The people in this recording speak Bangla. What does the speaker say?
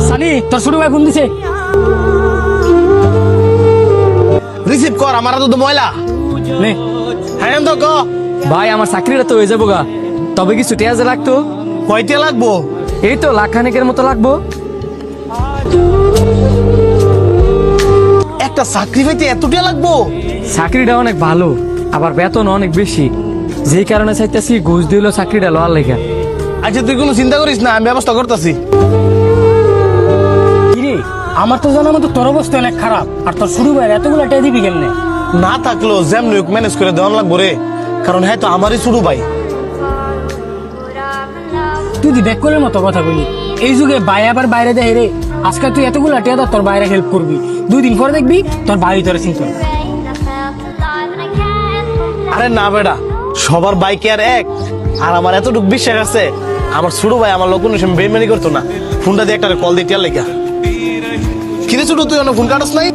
সানি তোর ছোট ভাই ফোন দিছে, রিসিভ কর। আমার তো ময়লা। নে। হ্যাঁ তো ক। ভাই আমার চাকরিটা তো হয়ে যাবো গা, তবে কি ছুটি আজ লাগতো? কয়টা লাগবো? এই তো লাখখানেকের মতো লাগবো। একটা চাকরি পাইতে এতটা লাগবো? চাকরিটা অনেক ভালো, আবার বেতন অনেক বেশি, যেই কারণে চাইতেছি ঘুষ দিল চাকরিটা লওয়ার লেখা। আচ্ছা তুই কোনো চিন্তা করিস না, আমি ব্যবস্থা করতেছি। কিরে আমার তো জানা মতো তোর অবস্থা অনেক খারাপ, আর তোর ছোট ভাই এতগুলো টাকা দিবি কেমনে? না থাকলেও যেমন ম্যানেজ করে দেওয়ান লাগবো রে, কারণ হ্যাঁ তো আমারই ছোট ভাই। তুই দি বেকুলের মতো কথা বলি, এই যুগে ভাই আবার বাইরে দেয় রে। আজকে তুই এতগুলো টাকা তোর বাইরে হেল্প করবি, 2 দিন পরে দেখবি তোর ভাই তোর চিন্তা। আরে না বেটা, সবার বাইকে আর এক, আর আমার এতটুকু বিশ্বাস আছে আমার ছোট ভাই আমার লোক কোনো সময় বেইমানি করতো না। ফোনটা দিয়ে একটা কল দিয়ে টিয়ার লেখা। কিরে ছোট, তুই অনেক ফোন কাটস নাই?